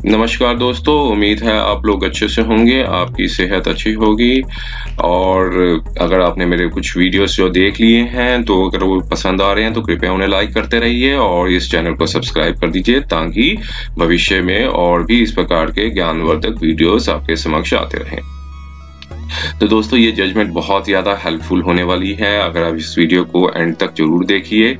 नमस्कार दोस्तों, उम्मीद है आप लोग अच्छे से होंगे, आपकी सेहत अच्छी होगी। और अगर आपने मेरे कुछ वीडियोस जो देख लिए हैं तो अगर वो पसंद आ रहे हैं तो कृपया उन्हें लाइक करते रहिए और इस चैनल को सब्सक्राइब कर दीजिए ताकि भविष्य में और भी इस प्रकार के ज्ञानवर्धक वीडियोस आपके समक्ष आते रहें। तो दोस्तों, ये जजमेंट बहुत ज़्यादा हेल्पफुल होने वाली है, अगर आप इस वीडियो को एंड तक जरूर देखिए।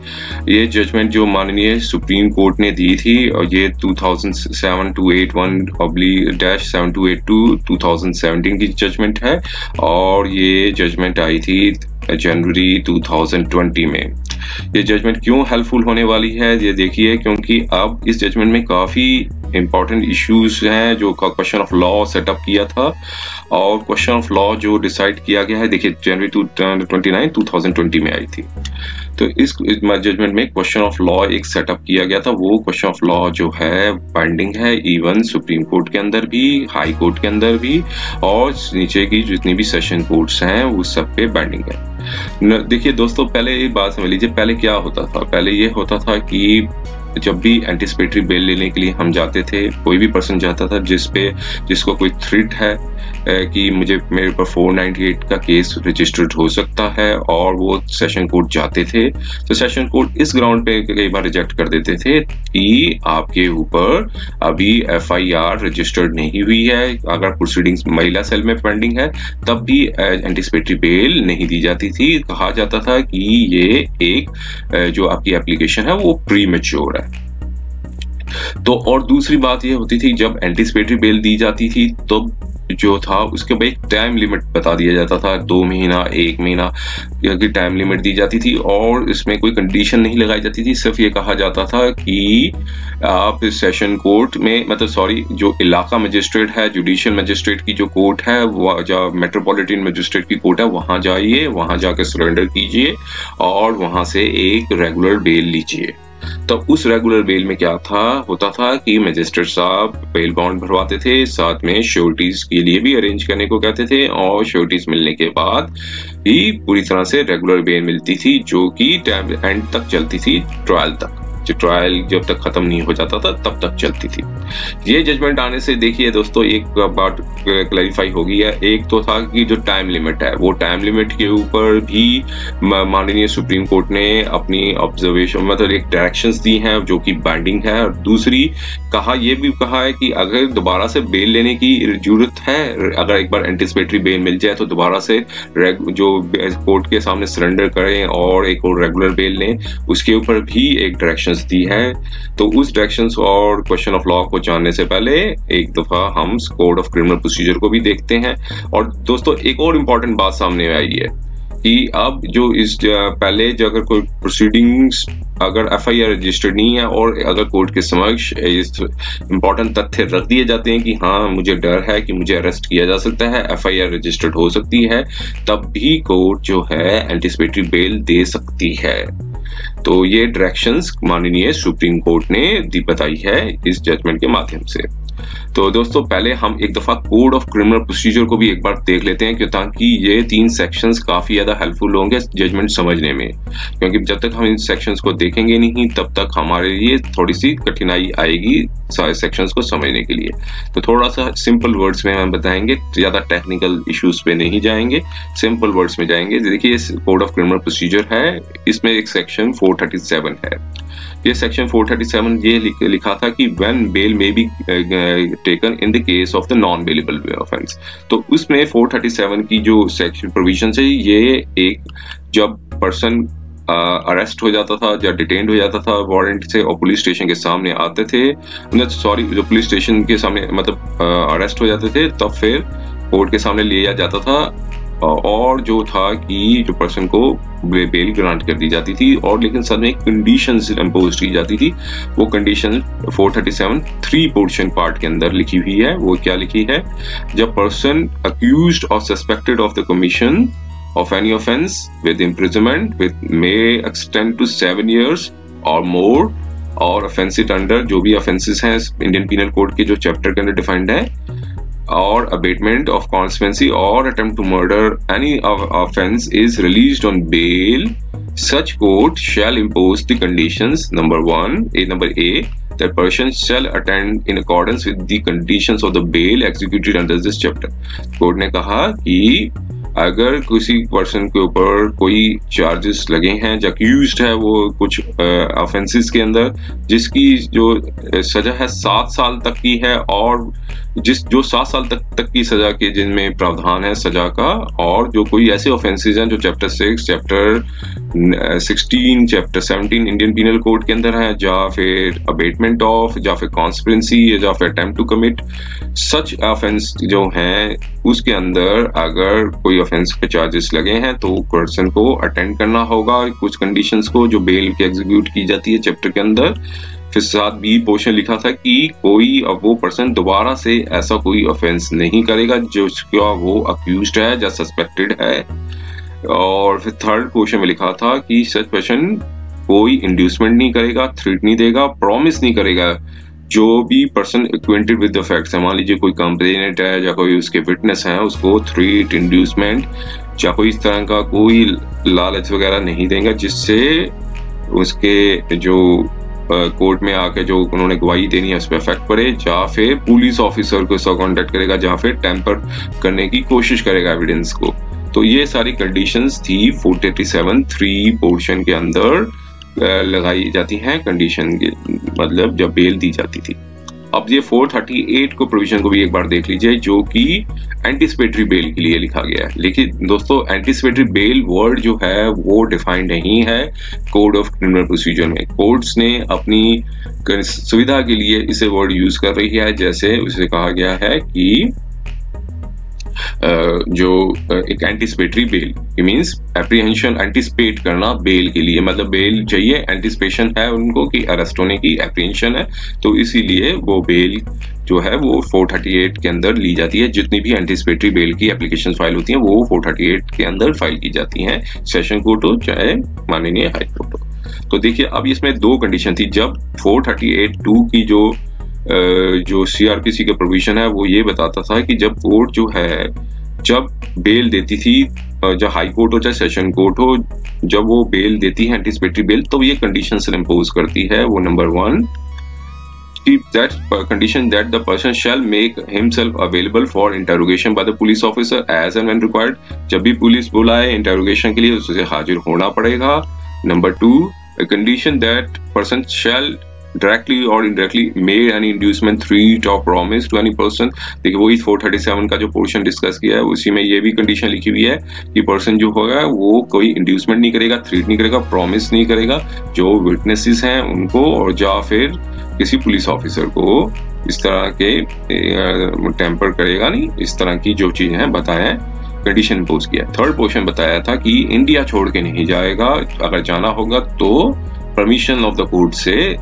ये जजमेंट जो माननीय सुप्रीम कोर्ट ने दी थी और ये 2007-281/7282 2017 की जजमेंट है और ये जजमेंट आई थी जनवरी 2020 में। ये जजमेंट क्यों हेल्पफुल होने वाली है ये देखिए, क्योंकि अब इस जजमेंट में काफ़ी इंपॉर्टेंट इश्यूज हैं जो का क्वेश्चन ऑफ लॉ सेटअप किया था और क्वेश्चन ऑफ लॉ जो डिसाइड किया गया है, देखिए जनवरी 29 2020 में आई थी। तो इस जजमेंट में क्वेश्चन ऑफ लॉ एक सेटअप किया गया था। वो क्वेश्चन ऑफ लॉ जो है बाइंडिंग है इवन सुप्रीम कोर्ट के अंदर भी, हाई कोर्ट के अंदर भी और नीचे की जितनी भी सेशन कोर्ट्स हैं उस सब पे बाइंडिंग है। देखिए दोस्तों, पहले एक बात समझ लीजिए, पहले क्या होता था। पहले ये होता था कि जब भी एंटिसिपेटरी बेल लेने के लिए हम जाते थे, कोई भी पर्सन जाता था जिसको कोई थ्रेट है कि मेरे पर 498 का केस रजिस्टर्ड हो सकता है और वो सेशन कोर्ट जाते थे, तो सेशन कोर्ट इस ग्राउंड पे कई बार रिजेक्ट कर देते थे कि आपके ऊपर अभी FIR रजिस्टर्ड नहीं हुई है। अगर प्रोसीडिंग्स महिला सेल में पेंडिंग है तब भी एंटिसिपेटरी बेल नहीं दी जाती थी। कहा जाता था कि ये एक जो आपकी एप्लीकेशन है वो प्रीमेच्योर है। तो और दूसरी बात ये होती थी, जब एंटिसिपेटरी बेल दी जाती थी तो जो था उसके बाद एक टाइम लिमिट बता दिया जाता था, 2 महीना 1 महीना की टाइम लिमिट दी जाती थी और इसमें कोई कंडीशन नहीं लगाई जाती थी। सिर्फ ये कहा जाता था कि आप इस सेशन कोर्ट में जो इलाका मजिस्ट्रेट है, जुडिशियल मजिस्ट्रेट की जो कोर्ट है, वो जो मेट्रोपॉलिटन मजिस्ट्रेट की कोर्ट है, वहां जाइए, वहां जाकर सरेंडर कीजिए और वहां से एक रेगुलर बेल लीजिए। तो उस रेगुलर बेल में क्या होता था कि मजिस्ट्रेट साहब बेल बॉन्ड भरवाते थे, साथ में श्योरिटीज के लिए भी अरेंज करने को कहते थे और श्योरिटीज मिलने के बाद ही पूरी तरह से रेगुलर बेल मिलती थी, जो कि टाइम एंड तक चलती थी, ट्रायल तक। जो ट्रायल जब तक खत्म नहीं हो जाता था तब तक चलती थी। ये जजमेंट आने से देखिए दोस्तों, एक बात क्लैरिफाई हो गई है। एक तो था कि जो टाइम लिमिट है, वो टाइम लिमिट के ऊपर भी माननीय सुप्रीम कोर्ट ने अपनी ऑब्जर्वेशन एक डायरेक्शंस दी हैं जो कि बाइंडिंग है। और दूसरी ये भी कहा है कि अगर दोबारा से बेल लेने की जरूरत है, अगर एक बार एंटिसिपेटरी बेल मिल जाए तो दोबारा से जो कोर्ट के सामने सरेंडर करें और एक और रेगुलर बेल लें, उसके ऊपर भी एक डायरेक्शन दी है। तो उस डायरेक्शंस और क्वेश्चन ऑफ लॉ को जानने से पहले एक दफा हम कोड ऑफ क्रिमिनल प्रोसीजर को भी देखते हैं। और दोस्तों, एक और इम्पॉर्टेंट बात सामने आई है कि अब जो पहले जो अगर कोई प्रोसीडिंग्स अगर FIR रजिस्टर्ड नहीं है और अगर कोर्ट के समक्ष इस इम्पोर्टेंट तथ्य रख दिए जाते हैं कि हाँ मुझे डर है कि मुझे अरेस्ट किया जा सकता है, FIR रजिस्टर्ड हो सकती है, तब भी कोर्ट जो है एंटिसिपेटरी बेल दे सकती है। तो ये डायरेक्शंस माननीय सुप्रीम कोर्ट ने बताई है इस जजमेंट के माध्यम से। तो दोस्तों, पहले हम एक दफा कोड ऑफ क्रिमिनल प्रोसीजर को भी एक बार देख लेते हैं, ताकि ये 3 सेक्शंस काफी ज्यादा हेल्पफुल होंगे जजमेंट समझने में, क्योंकि जब तक हम इन सेक्शंस को देखेंगे नहीं तब तक हमारे लिए थोड़ी सी कठिनाई आएगी सारे सेक्शंस को समझने के लिए। तो थोड़ा सा सिंपल वर्ड्स में हम बताएंगे, ज्यादा टेक्निकल इश्यूज पे नहीं जाएंगे, सिंपल वर्ड्स में जाएंगे। देखिए, कोड ऑफ क्रिमिनल प्रोसीजर है, इसमें एक सेक्शन 437 है। ये सेक्शन 437 ये लिखा था कि when bail may be taken in the case of the non bailable offence. तो उसमें 437 की जो सेक्शन प्रोविजन है, ये एक जब पर्सन अरेस्ट हो जाता था या डिटेन्ड हो जाता था वारंट से और पुलिस स्टेशन के सामने आते थे, जो पुलिस स्टेशन के सामने अरेस्ट हो जाते थे, तब फिर कोर्ट के सामने लिया जाता था और जो था कि जो पर्सन को बेल ग्रांट कर दी जाती थी, और लेकिन साथ में कंडीशंस इंपोज की जाती थी। वो कंडीशन 437 3 पोर्शन पार्ट के अंदर लिखी हुई है। वो क्या लिखी है? जब पर्सन अक्यूज्ड और suspected of the commission of any offense with imprisonment with may extend to 7 years or more, और offenses under जो भी offenses हैं इंडियन पीनल कोड के जो चैप्टर के अंदर डिफाइंड है, or abatement of conspiracy or attempt to murder, any offense is released on bail, such court shall impose the conditions number A that person shall attend in accordance with the conditions of the bail executed under this chapter. Court ने कहा कि अगर किसी person के ऊपर कोई charges लगे हैं, जो अक्यूज्ड है वो कुछ ऑफेंसेस के अंदर, जिसकी जो सजा है 7 साल तक की है, और जो 7 साल तक की सजा के जिनमें प्रावधान है सजा का, और जो कोई ऐसे ऑफेंसेस हैं जो chapter 6, chapter 16, chapter 17 Indian penal code के अंदर है, या फिर अबेटमेंट ऑफ, या फिर कॉन्स्पिरेंसी, या फिर attempt to commit such offence जो हैं, उसके अंदर अगर कोई ऑफेंस के चार्जेस लगे हैं तो पर्सन को अटेंड करना होगा कुछ कंडीशंस को जो बेल की एग्जीक्यूट की जाती है चैप्टर के अंदर। फिर साथ भी पोर्शन लिखा था कि कोई वो पर्सन दोबारा से ऐसा कोई ऑफेंस नहीं करेगा जो वो अक्यूज्ड है या सस्पेक्टेड है। और फिर थर्ड क्वेश्चन में लिखा था कि सच पर्सन कोई इंड्यूसमेंट नहीं करेगा, थ्रेट नहीं देगा, प्रॉमिस नहीं करेगा। जो भी person acquainted with the facts है, मान लीजिए कोई कंप्लेनेंट है या कोई उसके विटनेस है, उसको थ्रेट, इंड्यूसमेंट या कोई इस तरह का कोई लालच वगैरह नहीं देगा जिससे उसके जो कोर्ट में आके जो उन्होंने गवाही देनी है उस पर इफेक्ट पड़े, या फिर पुलिस ऑफिसर को इसका कॉन्टेक्ट करेगा, या फिर टेम्पर करने की कोशिश करेगा एविडेंस को। तो ये सारी कंडीशंस थी 487(3) पोर्शन के अंदर लगाई जाती हैं कंडीशन के, मतलब जब बेल दी जाती थी। अब ये 438 को प्रोविजन को भी एक बार देख लीजिए, जो कि एंटिसिपेटरी बेल के लिए लिखा गया है। लेकिन दोस्तों एंटिसिपेटरी बेल वर्ड जो है वो डिफाइंड नहीं है कोड ऑफ क्रिमिनल प्रोसीजर में। कोर्ट्स ने अपनी सुविधा के लिए इसे वर्ड यूज कर रही है, जैसे उसे कहा गया है कि जो एक anticipatory bell means apprehension, anticipate करना बेल के लिए, मतलब बेल चाहिए, एंटिसिपेशन है उनको कि अरेस्ट होने की, एप्रीहेंशन है, तो इसीलिए वो बेल जो है वो 438 के अंदर ली जाती है। जितनी भी एंटिसिपेटरी बेल की एप्लीकेशन फाइल होती हैं वो 438 के अंदर फाइल की जाती हैं, सेशन कोर्ट हो चाहे माननीय हाई कोर्ट हो। तो देखिए अब इसमें दो कंडीशन थी। जब 438(2) की जो सीआरपीसी का प्रोविजन है वो ये बताता था कि जब कोर्ट जो है जब बेल देती थी, चाहे हाई कोर्ट हो चाहे सेशन कोर्ट हो, जब वो बेल देती है एंटिसिपेटरी बेल, तो ये कंडीशंस इंपोज करती है। वो नंबर 1 कि that condition that the person shall make himself available for interrogation by the police officer as and when required। जब भी पुलिस बुलाए इंटरोगेशन के लिए उसे हाजिर होना पड़ेगा। Number 2, a condition that person shall directly or indirectly made any inducement, threat or promise to any person। देखिए वही 437 का जो पोर्शन डिस्कस किया है उसी में ये भी कंडीशन लिखी हुई है कि पर्सन जो होगा वो कोई इंड्यूसमेंट नहीं करेगा, थ्रेट नहीं करेगा, प्रॉमिस नहीं करेगा जो विटनेसेस हैं उनको, और या फिर किसी पुलिस ऑफिसर को इस तरह के टेम्पर करेगा नहीं, इस तरह की जो चीजें हैं बताएं, कंडीशन इम्पोज किया। थर्ड पोर्शन बताया था कि इंडिया छोड़ के नहीं जाएगा, अगर जाना होगा तो परमिशन ऑफ द कोर्ट से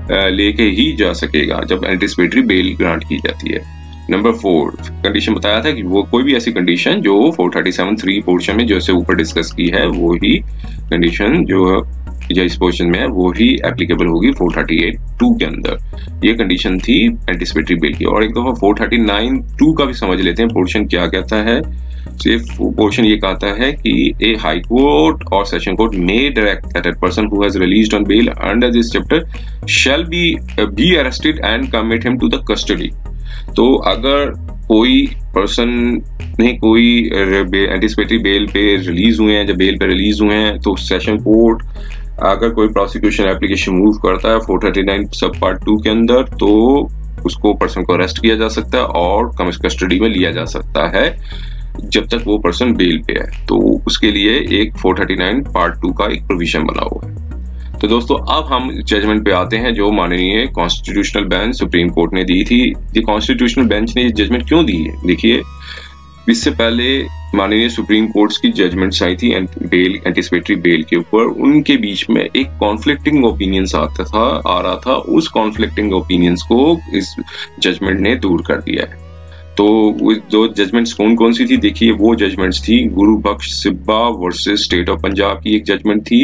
लेके ही जा सकेगा जब एंटिसिपेटरी बेल ग्रांट की जाती है। नंबर 4 कंडीशन बताया था कि वो कोई भी ऐसी कंडीशन जो 437(3) पोर्शन में जैसे ऊपर डिस्कस की है वो ही कंडीशन जो इस पोर्शन में है वो ही एप्लीकेबल होगी 438(2) के अंदर। ये कंडीशन थी एंटिसिपेटरी बेल की। और एक दफा 439(2) का भी समझ लेते हैं पोर्शन क्या कहता है। सिर्फ पोर्शन ये कहता है कि ए हाई कोर्ट और session court may direct that a person who has released on bail under this chapter shall be arrested and commit him to the custody. तो अगर कोई पर्सन ने कोई एंटिसिपेटरी बेल पे रिलीज हुए हैं, जब बेल पे रिलीज हुए हैं, तो सेशन कोर्ट अगर कोई प्रोसिक्यूशन एप्लीकेशन मूव करता है 439 सब पार्ट 2 के अंदर, तो उसको पर्सन को अरेस्ट किया जा सकता है और कस्टडी में लिया जा सकता है जब तक वो पर्सन बेल पे है। तो उसके लिए एक 439 पार्ट 2 का एक प्रोविजन बना हुआ है। तो दोस्तों अब हम जजमेंट पे आते हैं जो माननीय कॉन्स्टिट्यूशनल बेंच सुप्रीम कोर्ट ने दी थी। ये कॉन्स्टिट्यूशनल बेंच ने ये जजमेंट क्यों दी है? देखिए इससे पहले माननीय सुप्रीम कोर्ट्स की जजमेंट्स आई थी बेल, एंटिसिपेटरी बेल के ऊपर, उनके बीच में एक कॉन्फ्लिक्टिंग ओपिनियंस आ रहा था। उस कॉन्फ्लिक्टिंग ओपिनियंस को इस जजमेंट ने दूर कर दिया है। तो जो जजमेंट्स कौन कौन सी थी देखिए, वो जजमेंट्स थी गुरु बख्श सिब्बा वर्सेस स्टेट ऑफ पंजाब की एक जजमेंट थी,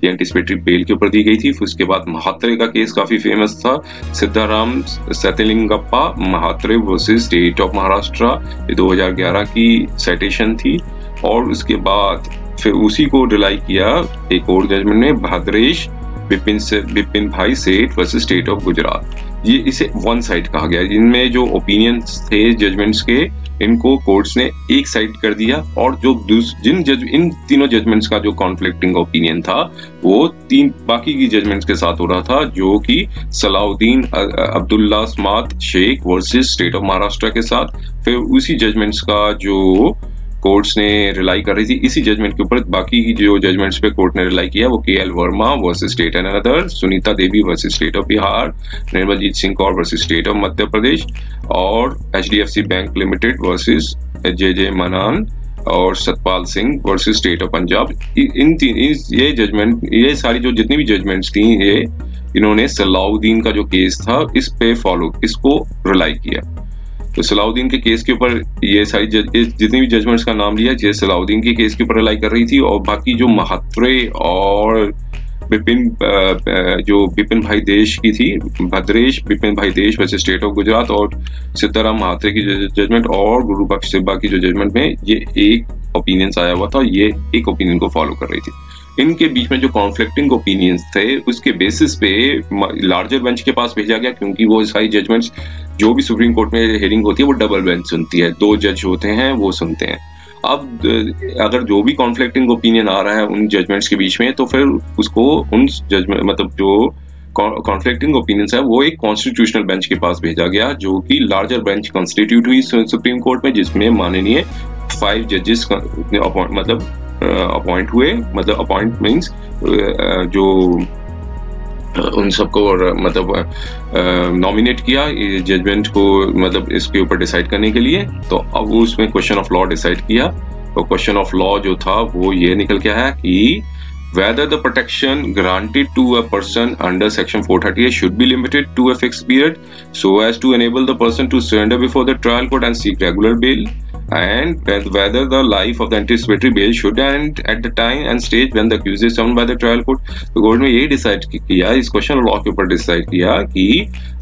ये एंटिसिपेटरी बेल के ऊपर दी गई थी। फिर उसके बाद महात्रे का केस काफी फेमस था, Siddharam Satyalingappa Mhetre versus state of Maharashtra, ये 2011 की साइटेशन थी। और उसके बाद फिर उसी को रिलाई किया एक और जजमेंट ने भद्रेश बिपिन भाई सेठ वर्सेस स्टेट ऑफ गुजरात। ये इसे वन साइड कहा गया। इनमें जो ओपिनियंस थे जजमेंट्स के, इनको कोर्ट्स ने एक साइड कर दिया, और जो इन तीनों जजमेंट्स का जो कॉन्फ्लिक्टिंग ओपिनियन था वो बाकी की जजमेंट्स के साथ हो रहा था, जो कि सलाउद्दीन अब्दुल्ला स्मात Shaikh versus state of Maharashtra के साथ। फिर उसी जजमेंट्स का जो कोर्ट्स ने रिलाई कर रही थी, इसी जजमेंट के ऊपर बाकी की जो जजमेंट्स पे कोर्ट ने रिलाई किया वो KL Verma versus state and other, Sunita Devi versus state of Bihar, Nirmaljeet Singh Kaur versus state of Madhya Pradesh, और HDFC bank limited versus JJ Manan और Satpal Singh versus state of Punjab. ये जजमेंट, ये सारी जो जितनी भी जजमेंट्स थी, ये इन्होंने सलाउद्दीन का जो केस था इस पे इसको रिलाई किया। तो सलाउद्दीन के केस के ऊपर ये सारी जितनी भी जजमेंट्स का नाम लिया, ये सलाउद्दीन के केस के ऊपर रिलाई कर रही थी, और बाकी जो महात्रे और बिपिन भाई देश की थी, भद्रेश बिपिन भाई देश वैसे स्टेट ऑफ गुजरात, और सीताराम महात्रे की जजमेंट और गुरु बख्श सिब्बा की जो जजमेंट में ये एक ओपिनियंस आया हुआ था, ये एक ओपिनियन को फॉलो कर रही थी। इनके बीच में जो कॉन्फ्लिक्टिंग ओपिनियंस थे उसके बेसिस पे लार्जर बेंच के पास भेजा गया, क्योंकि वो सारी जजमेंट्स जो भी सुप्रीम कोर्ट में हेयरिंग होती है वो डबल बेंच सुनती है, 2 जज होते हैं वो सुनते हैं। अब अगर जो भी कॉन्फ्लिक्टिंग ओपिनियन आ रहा है उन जजमेंट्स के बीच में, तो फिर उसको उन जजमेंट मतलब जो कॉन्फ्लिक्टिंग ओपिनियंस है वो एक कॉन्स्टिट्यूशनल बेंच के पास भेजा गया, जो कि लार्जर बेंच कॉन्स्टिट्यूट हुई सुप्रीम कोर्ट में, जिसमें माननीय 5 जजेस अपॉइंट हुए। मतलब अपॉइंट मीन्स जो उन सबको मतलब नॉमिनेट किया जजमेंट को, मतलब इसके ऊपर डिसाइड करने के लिए। तो अब उसमें क्वेश्चन ऑफ लॉ डिसाइड किया, तो क्वेश्चन ऑफ लॉ जो था वो ये निकल के आया कि whether the protection granted to a person under section 438 should be limited to a fixed period so as to enable the person to surrender before the trial court and seek regular bail, and whether the life of the anticipatory bail should end at the time and stage when the accused is summoned by the trial court। तो court में यही decide किया, इस question law के ऊपर decide किया कि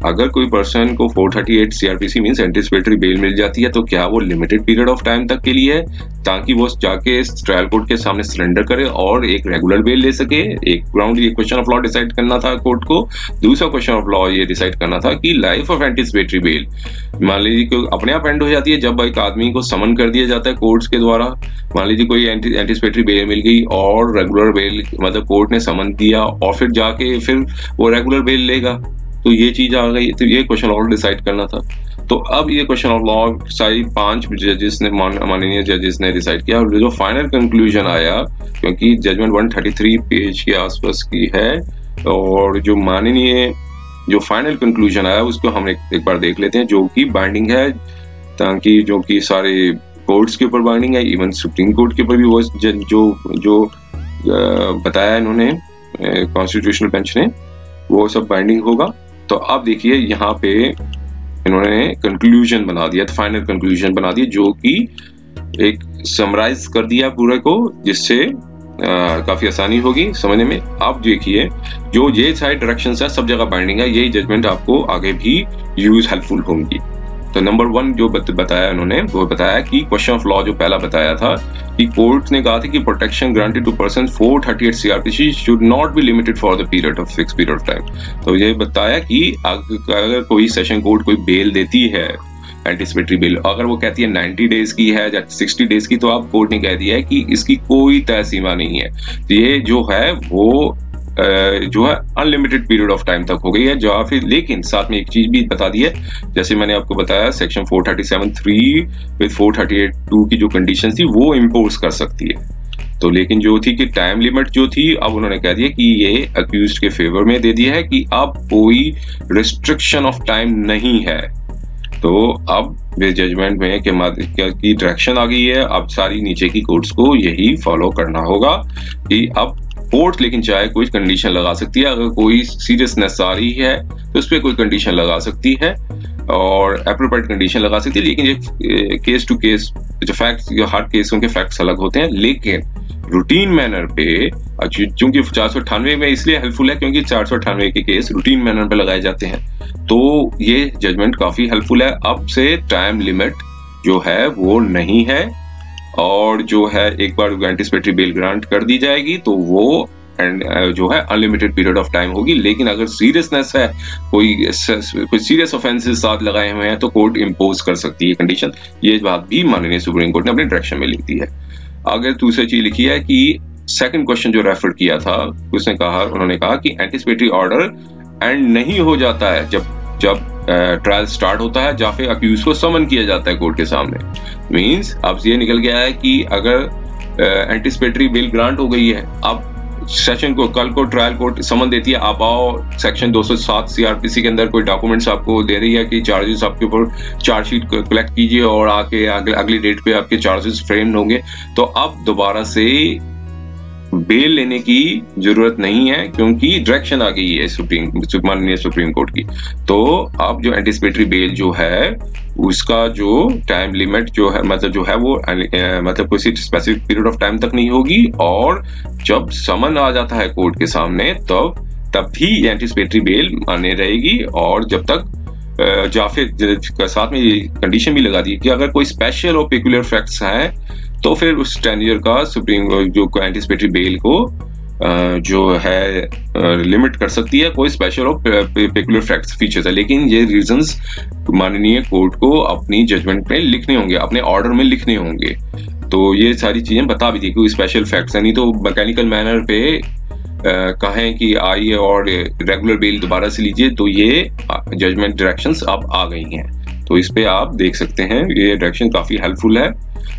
अगर कोई पर्सन को 438 CRPC मींस एंटिसिपेटरी बेल मिल जाती है, तो क्या वो लिमिटेड पीरियड ऑफ टाइम तक के लिए है, ताकि वो जाके ट्रायल कोर्ट के सामने सरेंडर करे और एक रेगुलर बेल ले सके। एक ग्राउंड ये क्वेश्चन ऑफ लॉ डिसाइड करना था कोर्ट को। दूसरा क्वेश्चन ऑफ लॉ ये डिसाइड करना था कि लाइफ ऑफ एंटिसिपेटरी बेल मान लीजिए अपने आप एंड हो जाती है जब एक आदमी को समन कर दिया जाता है कोर्ट्स के द्वारा। मान लीजिए कोई एंटिसिपेटरी बेल मिल गई और रेगुलर बेल मतलब कोर्ट ने समन दिया और फिर जाके फिर वो रेगुलर बेल लेगा, तो ये चीज आ गई। तो ये क्वेश्चन ऑफ लॉ डिसाइड करना था। तो अब ये क्वेश्चन ऑफ लॉ सारी 5 जजेस ने, माननीय जजेस ने डिसाइड किया, और जो फाइनल कंक्लूजन आया, क्योंकि जजमेंट 133 पेज के आसपास की है, और जो माननीय जो फाइनल कंक्लूजन आया उसको हम एक बार देख लेते हैं, जो कि बाइंडिंग है, ताकि जो कि सारे कोर्ट्स के ऊपर बाइंडिंग है, इवन सुप्रीम कोर्ट के ऊपर भी वो जो बताया इन्होंने कॉन्स्टिट्यूशनल बेंच ने, वो सब बाइंडिंग होगा। तो अब देखिए यहाँ पे इन्होंने कंक्लूजन बना दिया, फाइनल कंक्लूजन बना दिया, जो कि एक समराइज कर दिया पूरे को, जिससे काफी आसानी होगी समझने में। आप देखिए जो ये सारे डायरेक्शंस है सब जगह बाइंडिंग है, यही जजमेंट आपको आगे भी यूज हेल्पफुल होंगी। तो नंबर 1 जो बताया उन्होंने, वो बताया कि क्वेश्चन ऑफ लॉ जो पहला बताया था कि कोर्ट ने कहा था कि protection granted to person 438 CRPC should not be limited for the period of fix period of time. तो ये बताया कि अगर कोई सेशन कोर्ट कोई बेल देती है एंटिसिपेटरी बेल, अगर वो कहती है 90 डेज की है या 60 डेज की, तो आप कोर्ट ने कह दिया है कि इसकी कोई तय सीमा नहीं है। तो ये जो है वो जो है अनलिमिटेड पीरियड ऑफ टाइम तक हो गई है। जो फिर लेकिन साथ में एक चीज भी बता दी है, जैसे मैंने आपको बताया सेक्शन 437(3) विद 438(2) की जो कंडीशन थी वो इम्पोज कर सकती है। तो लेकिन जो थी कि टाइम लिमिट जो थी, अब उन्होंने कह दिया कि ये अक्यूज्ड के फेवर में दे दिया है कि अब कोई रिस्ट्रिक्शन ऑफ टाइम नहीं है। तो अब जजमेंट में की डायरेक्शन आ गई है, अब सारी नीचे की कोर्ट्स को यही फॉलो करना होगा कि अब कोर्ट लेकिन चाहे कोई कंडीशन लगा सकती है, अगर कोई सीरियसनेस आ रही है तो उस पर कोई कंडीशन लगा सकती है और एप्रोप्रिएट कंडीशन लगा सकती है। लेकिन ये केस टू केस जो फैक्ट्स, हर केसों के फैक्ट्स अलग होते हैं, लेकिन रूटीन मैनर पे, चूंकि 498 में इसलिए हेल्पफुल है क्योंकि 498 के केस रूटीन मैनर पे लगाए जाते हैं, तो ये जजमेंट काफी हेल्पफुल है। अब से टाइम लिमिट जो है वो नहीं है, और जो है एक बार एंटिसिपेटरी बेल ग्रांट कर दी जाएगी तो वो एंड जो है अनलिमिटेड पीरियड ऑफ टाइम होगी। लेकिन अगर सीरियसनेस है, कोई सीरियस ऑफेंसेस साथ लगाए हुए हैं, तो कोर्ट इम्पोज कर सकती है कंडीशन। ये बात भी माननीय सुप्रीम कोर्ट ने अपने डायरेक्शन में लिख दी है। अगर दूसरी चीज लिखी है कि सेकंड क्वेश्चन जो रेफर किया था, उन्होंने कहा कि एंटिसिपेटरी ऑर्डर एंड नहीं हो जाता है जब ट्रायल स्टार्ट होता है या फिर अक्यूज को समन किया जाता है कोर्ट के सामने। मींस अब ये निकल गया है कि अगर एंटिसिपेटरी बेल ग्रांट हो गई है, अब सेशन को कल को ट्रायल कोर्ट समन देती है, आप आओ, सेक्शन 207 सीआरपीसी के अंदर कोई डॉक्यूमेंट्स आपको दे रही है कि चार्जेस आपके ऊपर चार्जशीट कलेक्ट कीजिए और आके अगली डेट पे आपके चार्जेस फ्रेम होंगे, तो अब दोबारा से बेल लेने की जरूरत नहीं है, क्योंकि डायरेक्शन आ गई है माननीय सुप्रीम कोर्ट की। तो अब जो एंटिसिपेटरी बेल जो है उसका जो टाइम लिमिट जो है वो किसी स्पेसिफिक पीरियड ऑफ टाइम तक नहीं होगी, और जब समन आ जाता है कोर्ट के सामने तब भी एंटिसिपेटरी बेल मान्य रहेगी। और जब तक जाफिर साथ में कंडीशन भी लगा दी कि अगर कोई स्पेशल और पेक्युलर फैक्ट्स हैं तो फिर उस टेन्योर का सुप्रीम जो एंटिसिपेटरी बेल को जो है लिमिट कर सकती है, कोई स्पेशल और पेक्युलर फैक्ट्स फीचर्स है। लेकिन ये रीजंस माननीय कोर्ट को अपनी जजमेंट में लिखने होंगे, अपने ऑर्डर में लिखने होंगे। तो ये सारी चीजें बता भी दी कि स्पेशल फैक्ट्स है, नहीं तो मैकेनिकल मैनर पे कहें कि आइए और रेगुलर बेल दोबारा से लीजिए, तो ये जजमेंट डायरेक्शंस अब आ गई हैं। तो इस पे आप देख सकते हैं, ये डायरेक्शन काफी हेल्पफुल है।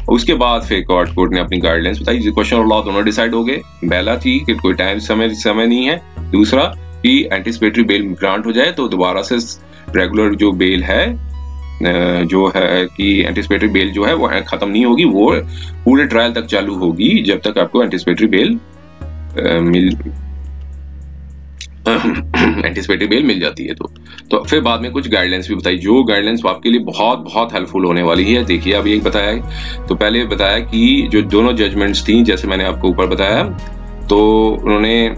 उसके बाद फिर कोर्ट ने अपनी गाइडलाइंस बताई, क्वेश्चन और लॉ दोनों डिसाइड हो गए। पहला थी कि कोई टाइम समय नहीं है, दूसरा कि एंटिसिपेटरी बेल ग्रांट हो जाए तो दोबारा से रेगुलर जो बेल है जो है कि एंटिसिपेटरी बेल जो है वो खत्म नहीं होगी, वो पूरे ट्रायल तक चालू होगी जब तक आपको एंटिसिपेटरी बेल मिल जाती है। तो फिर बाद में कुछ गाइडलाइंस भी बताई, जो गाइडलाइंस आपके लिए बहुत बहुत हेल्पफुल होने वाली है। देखिए अब एक बताया है, तो पहले बताया कि जो दोनों जजमेंट्स थी, जैसे मैंने आपको ऊपर बताया, तो उन्होंने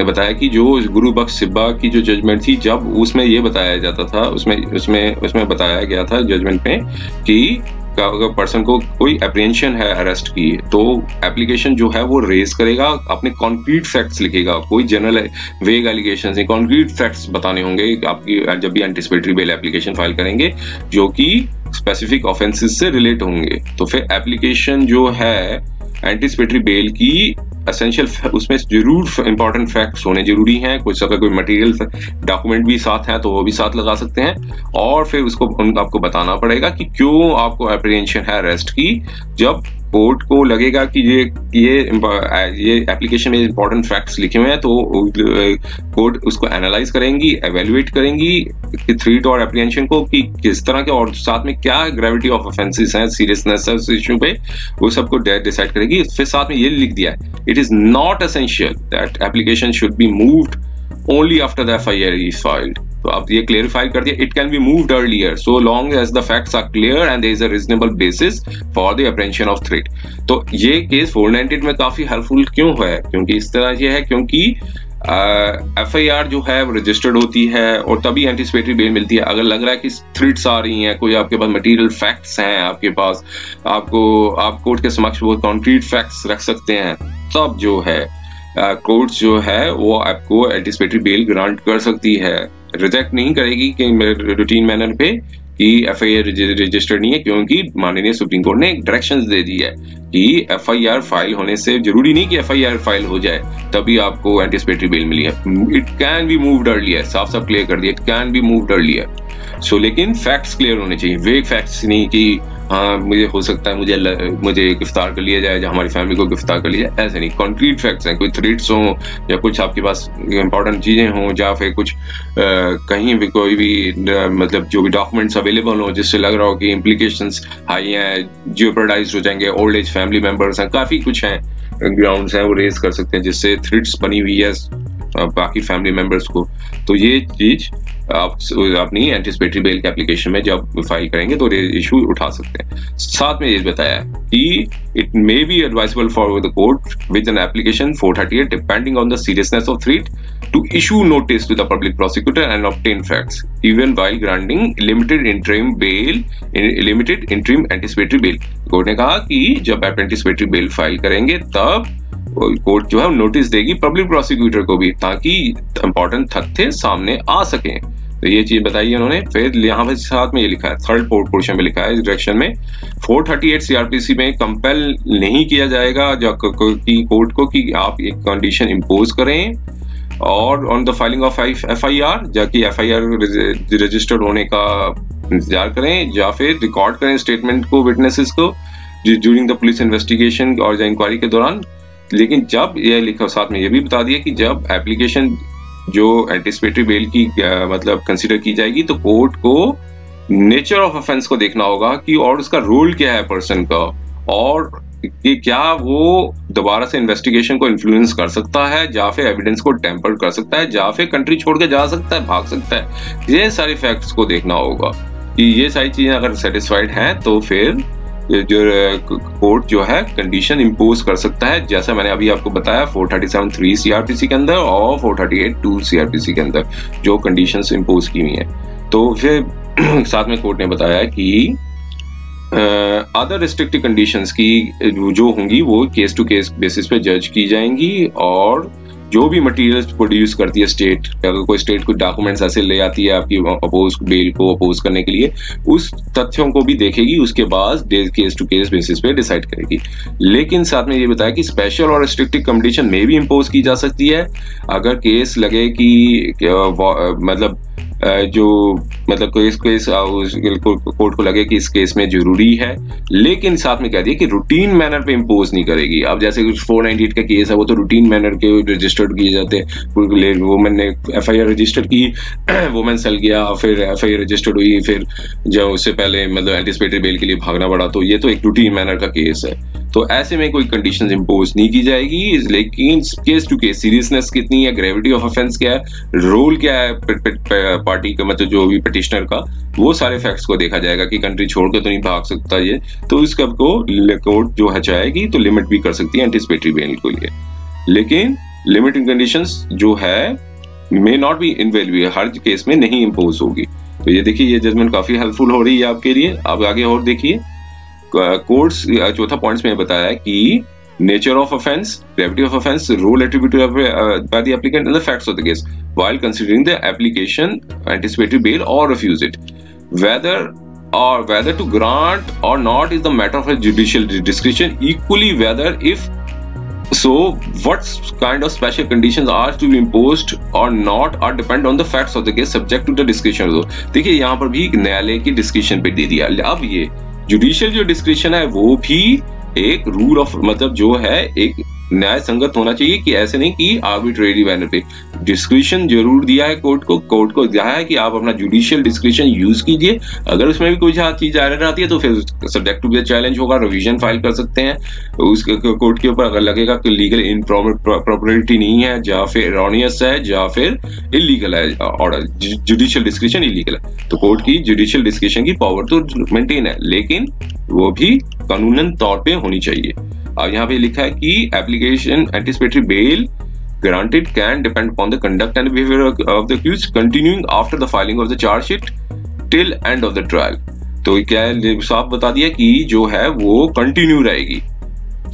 बताया कि जो गुरु बख्श सिब्बा की जो जजमेंट थी, जब उसमें ये बताया जाता था, उसमें बताया गया था जजमेंट में कि अगर पर्सन को कोई एप्रीहेंशन है अरेस्ट की, तो एप्लीकेशन जो है वो रेज करेगा, अपने कॉन्क्रीट फैक्ट्स लिखेगा, कोई जनरल वेग एलिगेशंस नहीं, कॉन्क्रीट फैक्ट्स बताने होंगे आपकी जब भी एंटिसिपेटरी बेल एप्लीकेशन फाइल करेंगे, जो कि स्पेसिफिक ऑफेंसेस से रिलेट होंगे। तो फिर एप्लीकेशन जो है एंटिसिपेटरी बेल की एसेंशियल, उसमें जरूर इंपॉर्टेंट फैक्ट्स होने जरूरी हैं, कुछ अगर कोई मटेरियल डॉक्यूमेंट भी साथ है तो वो भी साथ लगा सकते हैं। और फिर उसको आपको बताना पड़ेगा कि क्यों आपको एप्रीहेंशन है अरेस्ट की। जब कोर्ट को लगेगा कि ये एप्लीकेशन में इंपॉर्टेंट फैक्ट्स लिखे हुए हैं, तो कोर्ट उसको एनालाइज करेंगी, एवेल्युएट करेंगी कि थ्रेट और एप्रीहेंशन को कि किस तरह के, और साथ में क्या ग्रेविटी ऑफ ऑफेंसेस हैं, सीरियसनेस है उस इश्यू पे, वो सबको डिसाइड करेगी। फिर साथ में ये लिख दिया है, it is not essential that application should be moved only after the FIR is filed. तो अब ये क्लेरिफाई कर दिया, it can be moved earlier so long as the facts are clear and there is a reasonable basis for the apprehension of threat. तो ये case 498 में काफी helpful क्यों है, क्योंकि इस तरह ये है, क्योंकि FIR जो है वो रजिस्टर्ड होती है और तभी एंटिसिपेटरी बेल मिलती है। अगर लग रहा है कि थ्रेट्स आ रही हैं, कोई आपके पास मटेरियल फैक्ट्स हैं आपके पास, आप कोर्ट के समक्ष वो कॉन्क्रीट फैक्ट्स रख सकते हैं, तब जो है कोर्ट्स जो है वो आपको एंटिसिपेटरी बेल ग्रांट कर सकती है। रिजेक्ट नहीं करेगी कि रूटीन मैनर पे कि FIR रजिस्टर्ड नहीं है, क्योंकि माननीय सुप्रीम कोर्ट ने डायरेक्शंस दे दी है कि FIR फाइल होने से जरूरी नहीं कि FIR फाइल हो जाए तभी आपको एंटिसिपेटरी बेल मिली है। It can be moved earlier, साफ साफ क्लियर कर दिया, it can be moved earlier. So लेकिन फैक्ट्स क्लियर होने चाहिए, वेग फैक्ट्स नहीं कि हाँ मुझे हो सकता है मुझे गिरफ्तार कर लिया जाए या हमारी फैमिली को गिरफ्तार कर लिया जाए, ऐसे नहीं। कॉन्क्रीट फैक्ट्स हैं, कोई थ्रेट्स हो या कुछ आपके पास इंपॉर्टेंट चीजें हों, या फिर कुछ कहीं भी कोई भी मतलब जो भी डॉक्यूमेंट्स अवेलेबल हो जिससे लग रहा हो कि इम्प्लीकेशंस हाई हैं, जियोपर्डाइज्ड हो जाएंगे, ओल्ड एज फैमिली मेंबर्स हैं, काफी कुछ हैं, ग्राउंड्स हैं वो रेज कर सकते हैं जिससे थ्रेट्स बनी हुई है बाकी फैमिली मेंबर्स को। तो ये चीज आप अपनी एंटिसिपेटरी बेल के एप्लीकेशन में जब फाइल करेंगे तो इशू उठा सकते हैं। साथ में ये बताया कि it may be advisable for the court with an application 438 depending on the seriousness of threat to issue notice to the public prosecutor and obtain facts even while granting limited interim anticipatory bail. Court ने कहा कि जब आप anticipatory bell file करेंगे तब court जो है notice देगी पब्लिक प्रोसिक्यूटर को भी, ताकि इंपॉर्टेंट तथ्य सामने आ सकें। तो ये चीज बताई उन्होंने। फिर यहाँ पे साथ में ये लिखा है, थर्ड पोर्शन में लिखा है इस डायरेक्शन में, 438 सीआरपीसी में कंपेल नहीं किया जाएगा कि कोर्ट को कि आप एक कंडीशन इम्पोज करें और on the filing of FIR, जाकि एफआईआर रजिस्टर्ड होने का इंतजार करें, या फिर रिकॉर्ड करें स्टेटमेंट को विटनेसेस को ड्यूरिंग द पुलिस इन्वेस्टिगेशन और इंक्वायरी के दौरान। लेकिन जब यह लिखा, साथ में ये भी बता दिया कि जब एप्लीकेशन जो एंटिसिपेटरी बेल की मतलब कंसीडर की जाएगी, तो कोर्ट को नेचर ऑफ ऑफेंस को देखना होगा कि और उसका रोल क्या है पर्सन का, और कि क्या वो दोबारा से इन्वेस्टिगेशन को इन्फ्लुएंस कर सकता है, या फिर एविडेंस को टेम्पर कर सकता है, या फिर कंट्री छोड़ के जा सकता है, भाग सकता है। ये सारे फैक्ट्स को देखना होगा कि ये सारी चीजें अगर सेटिस्फाइड हैं तो फिर जो कोर्ट जो है कंडीशन इम्पोज कर सकता है, जैसा मैंने अभी आपको बताया 437(3) सीआरपीसी के अंदर और 438(2) सीआरपीसी के अंदर जो कंडीशंस इम्पोज की हुई हैं। तो फिर साथ में कोर्ट ने बताया कि अदर रिस्ट्रिक्टिव कंडीशंस की जो होंगी वो केस टू केस बेसिस पे जज की जाएंगी, और जो भी मटेरियल्स प्रोड्यूस करती है स्टेट, अगर कोई स्टेट कुछ डॉक्यूमेंट्स ऐसे ले आती है आपकी अपोज बेल को अपोज करने के लिए, उस तथ्यों को भी देखेगी, उसके बाद केस टू केस बेसिस पे डिसाइड करेगी। लेकिन साथ में ये बताया कि स्पेशल और रिस्ट्रिक्टिव कंडीशन में भी इम्पोज की जा सकती है अगर केस लगे कि मतलब जो मतलब केस कोर्ट को लगे कि इस केस में जरूरी है, लेकिन साथ में कह दिया कि रूटीन मैनर पे इम्पोज नहीं करेगी। अब जैसे 498 का केस है, वो तो रूटीन मैनर के रजिस्टर्ड किए जाते हैं। वुमेन ने एफआईआर रजिस्टर की, वुमेन सेल गया, फिर एफआईआर रजिस्टर्ड हुई, फिर जब उससे पहले मतलब एंटिसिपेटरी बेल के लिए भागना पड़ा, तो ये तो एक रूटीन मैनर का केस है। तो ऐसे में कोई कंडीशंस इम्पोज नहीं की जाएगी। लेकिन केस टू केस सीरियसनेस कितनी है, ग्रेविटी ऑफ ऑफेंस क्या है, रोल क्या है पार्टी का, मतलब जो भी पिटिशनर का, वो सारे फैक्ट्स को देखा जाएगा कि कंट्री छोड़ के तो नहीं भाग सकता ये, तो इस कब को कोर्ट जो है चाहेगी तो लिमिट भी कर सकती है एंटिसिपेटरी बेल को लिए। लेकिन लिमिटिंग कंडीशंस जो है मे नॉट बी इनवेल्यू, हर केस में नहीं इम्पोज होगी। तो ये देखिए, ये जजमेंट काफी हेल्पफुल हो रही है आपके लिए। अब आगे और देखिए, कोर्ट्स चौथा पॉइंट्स में बताया है कि nature of offense, gravity of offense, role attributed by the applicant and the facts of the case while considering the application, anticipatory bail or refuse it. Whether to grant or not is the matter of a judicial discretion. Equally, whether if so, what kind of special conditions are to be imposed or not are depend on the facts of the case, subject to the discretion. देखिए यहाँ पर भी न्यायालय की description पे दे दिया। अब ये जुडिशियल जो डिस्क्रिप्शन है वो भी एक रूल ऑफ मतलब जो है एक न्याय संगत होना चाहिए, कि ऐसे नहीं कि आर्बिट्रेरी मैनर पे। डिस्क्रिप्शन जरूर दिया है कोर्ट को दिया है कि आप अपना जुडिशियल डिस्क्रिप्शन यूज कीजिए। अगर उसमें भी कोई चीज आ रहती है तो फिर सब्जेक्ट टू बी चैलेंज होगा, रिवीजन फाइल कर सकते हैं उस कोर्ट के ऊपर। अगर लगेगा कि लीगल इनप्रॉपरिटी नहीं है, या फिर एरोनियस है, या फिर इलीगल है ऑर्डर, जुडिशियल डिस्क्रिप्शन इलीगल है, तो कोर्ट की जुडिशियल डिस्क्रिप्शन की पावर तो मेंटेन है, लेकिन वो भी कानूनन तौर पे होनी चाहिए। अब यहाँ पे लिखा है कि application anticipatory bell granted can depend upon the conduct and behavior of the accused continuing after the filing of the charge sheet till end of the trial। तो क्या है, साफ बता दिया कि जो है वो कंटिन्यू रहेगी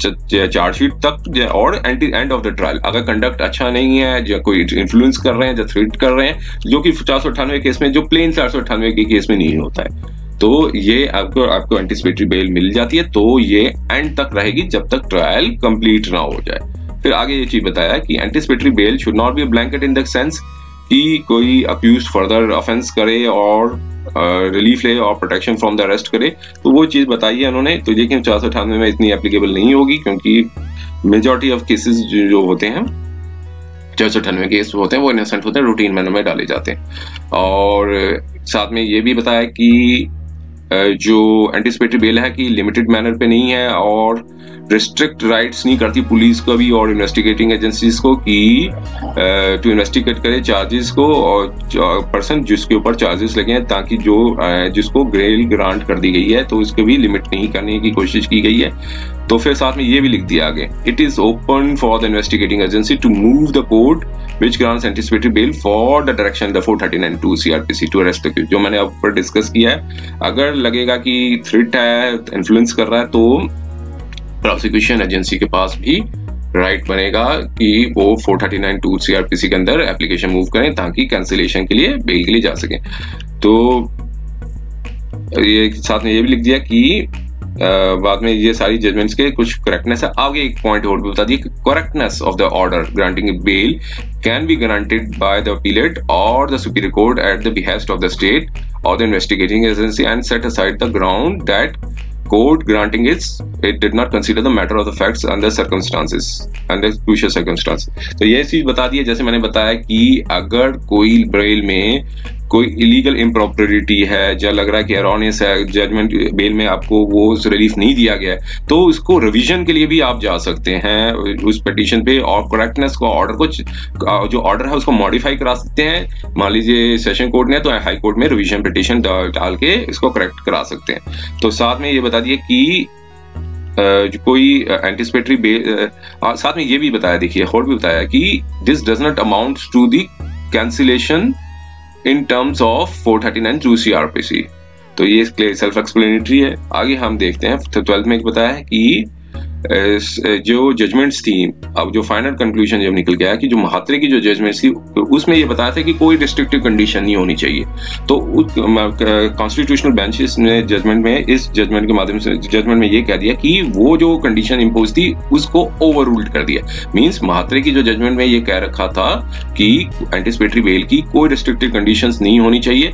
चार्जशीट तक और एंड ऑफ द ट्रायल। अगर कंडक्ट अच्छा नहीं है, या कोई इन्फ्लुएंस कर रहे हैं, या थ्रेट कर रहे हैं, जो कि 498 केस में, जो प्लेन 498 के केस में नहीं होता है, तो ये आपको एंटिसिपेटरी बेल मिल जाती है। तो ये एंड तक रहेगी जब तक ट्रायल कंप्लीट ना हो जाए। फिर आगे ये चीज बताया कि anticipatory bell should not B blanket in the sense कि कोई अक्यूज्ड फर्दर ऑफेंस करे और रिलीफ ले और प्रोटेक्शन फ्रॉम द अरेस्ट करे, तो वो चीज बताई है उन्होंने। तो लेकिन 498 में इतनी एप्लीकेबल नहीं होगी, क्योंकि मेजॉरिटी ऑफ केसेस जो होते हैं 498 केस होते हैं वो इनोसेंट होते हैं, रूटीन मैनर में डाले जाते हैं। और साथ में ये भी बताया कि जो एंटिसिपेटरी बेल है कि लिमिटेड मैनर पे नहीं है और रिस्ट्रिक्ट राइट्स नहीं करती पुलिस को भी और इन्वेस्टिगेटिंग एजेंसीज को कि टू इन्वेस्टिगेट करे चार्जेस को, और पर्सन जिसके ऊपर चार्जेस लगे हैं, ताकि जो जिसको बेल ग्रांट कर दी गई है तो उसको भी लिमिट नहीं करने की कोशिश की गई है। तो फिर साथ में ये भी लिख दिया आगे, it is open for the investigating agency to move the court which grants anticipatory bail for the direction the 439(2) CRPC to arrest the accused। जो मैंने अब पर डिस्कस किया है, अगर लगेगा कि थ्रेट है, इन्फ्लुएंस कर रहा है, तो प्रोसिक्यूशन एजेंसी के पास भी राइट बनेगा कि वो 439 2 CRPC के अंदर एप्लीकेशन मूव करें ताकि कैंसिलेशन के लिए बेल के लिए जा सकें। तो ये साथ में ये भी लिख दिया कि बाद में ये सारी जजमेंट्स के कुछ करेक्टनेस है। आगे एक पॉइंट और भी बता दिए कि correctness of the order granting bail can be granted by the appellate और the superior court at the behest of the state or the investigating agency and set aside the ground that court granting it did not consider the matter of the facts under crucial circumstances। तो ये चीज बता दी है, जैसे मैंने बताया कि अगर कोई बेल में कोई इलीगल इम्प्रॉपरिटी है, जो लग रहा है कि एरोनियस है, जजमेंट बेल में आपको वो रिलीफ नहीं दिया गया है, तो उसको रिवीजन के लिए भी आप जा सकते हैं उस पिटीशन पे और करेक्टनेस को ऑर्डर को जो ऑर्डर है उसको मॉडिफाई करा सकते हैं। मान लीजिए सेशन कोर्ट ने तो हाई कोर्ट में रिवीजन पिटीशन डाल के इसको करेक्ट करा सकते हैं। तो साथ में ये बता दिए कि जो कोई एंटिसिपेटरी बेल, साथ में ये भी बताया, देखिए और भी बताया कि this does not amount to the cancellation in terms of 439 2 CRPC। तो ये सेल्फ एक्सप्लेनेटरी है। आगे हम देखते हैं 12th में बताया है कि जो जजमेंट्स थी, अब जो फाइनल कंक्लूजन जब निकल गया कि जो महात्रे की जो जजमेंट्स थी उसमें ये बताया था कि कोई रिस्ट्रिक्टिव कंडीशन नहीं होनी चाहिए। तो कॉन्स्टिट्यूशनल बेंचेस ने जजमेंट में, इस जजमेंट के माध्यम से जजमेंट में ये कह दिया कि वो जो कंडीशन इम्पोज थी उसको ओवर रूल्ड कर दिया। मींस महात्रे की जो जजमेंट में ये कह रखा था कि एंटिसिपेटरी बेल की कोई रिस्ट्रिक्टिव कंडीशंस नहीं होनी चाहिए,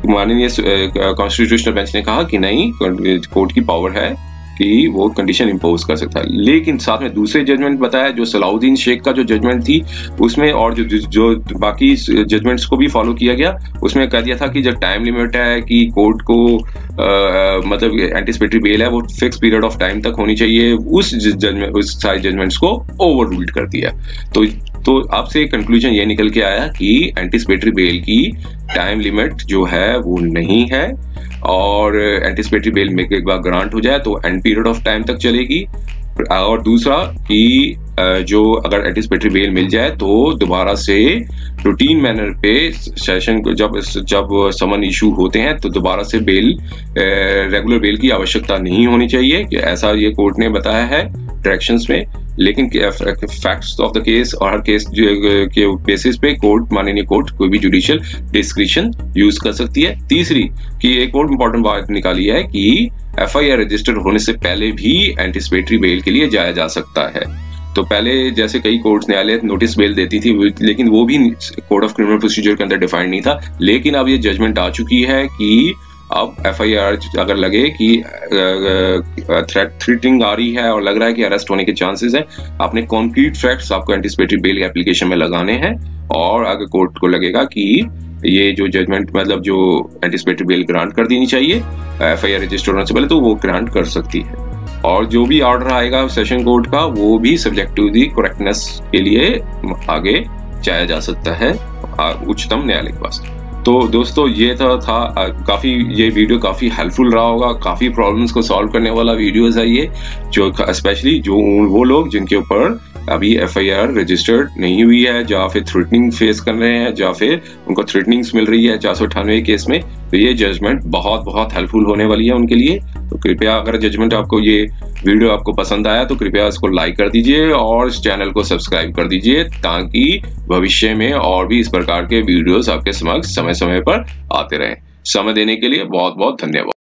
माननीय कॉन्स्टिट्यूशनल बेंच ने कहा कि नहीं, कोर्ट की पावर है कि वो कंडीशन इंपोज कर सकता है। लेकिन साथ में दूसरे जजमेंट बताया जो सलाउद्दीन शेख का जो जजमेंट थी उसमें, और जो बाकी जजमेंट्स को भी फॉलो किया गया, उसमें कह दिया था कि जब टाइम लिमिट है कि कोर्ट को मतलब एंटिसिपेटरी बेल है वो फिक्स पीरियड ऑफ टाइम तक होनी चाहिए, उस सारे जजमेंट्स को ओवर रूल्ड कर दिया। तो आपसे कंक्लूजन ये निकल के आया कि एंटिसिपेटरी बेल की टाइम लिमिट जो है वो नहीं है, और एंटिसिपेटरी बेल में एक बार ग्रांट हो जाए तो एंड पीरियड ऑफ टाइम तक चलेगी। और दूसरा कि जो अगर एंटिसिपेटरी बेल मिल जाए तो दोबारा से रूटीन मैनर पे सेशन को जब समन इशू होते हैं तो दोबारा से बेल, रेगुलर बेल की आवश्यकता नहीं होनी चाहिए, कि ऐसा ये कोर्ट ने बताया है डायरेक्शंस में। लेकिन फैक्ट्स ऑफ द केस और हर केस के बेसिस पे कोर्ट, माननीय कोर्ट कोई भी जुडिशियल डिस्क्रिशन यूज कर सकती है। तीसरी कि एक और इम्पोर्टेंट बात निकाली है कि FIR रजिस्टर्ड होने से पहले भी एंटिसिपेटरी बेल के लिए जाया जा सकता है। तो पहले जैसे कई कोर्ट्स न्यायालय नोटिस बेल देती थी, लेकिन वो भी कोड ऑफ क्रिमिनल प्रोसीजर के अंदर डिफाइंड नहीं था। लेकिन अब ये जजमेंट आ चुकी है कि अब FIR अगर लगे कि थ्रेटिंग आ रही है और लग रहा है कि अरेस्ट होने के चांसेस है, अपने कॉन्क्रीट फैक्ट्स आपको एंटिसिपेटरी बेल के एप्लीकेशन में लगाने हैं, और अगर कोर्ट को लगेगा कि ये जो जजमेंट मतलब जो एंटिसिपेटरी बेल ग्रांट कर देनी चाहिए FIR रजिस्टर होने से पहले, तो वो ग्रांट कर सकती है। और जो भी ऑर्डर आएगा सेशन कोर्ट का वो भी सब्जेक्ट टू दी करेक्टनेस के लिए आगे जाया जा सकता है उच्चतम न्यायालय के पास। तो दोस्तों ये था काफी, ये वीडियो काफी हेल्पफुल रहा होगा, काफी प्रॉब्लम्स को सॉल्व करने वाला वीडियोस है ये, जो स्पेशली जो वो लोग जिनके ऊपर अभी FIR रजिस्टर्ड नहीं हुई है, या फिर थ्रेटनिंग फेस कर रहे हैं, या फिर उनको थ्रेटनिंग्स मिल रही है 498 केस में, तो ये जजमेंट बहुत हेल्पफुल होने वाली है उनके लिए। तो कृपया अगर जजमेंट आपको, ये वीडियो आपको पसंद आया तो कृपया इसको लाइक कर दीजिए और इस चैनल को सब्सक्राइब कर दीजिए, ताकि भविष्य में और भी इस प्रकार के वीडियोस आपके समक्ष समय समय पर आते रहें। समय देने के लिए बहुत बहुत धन्यवाद।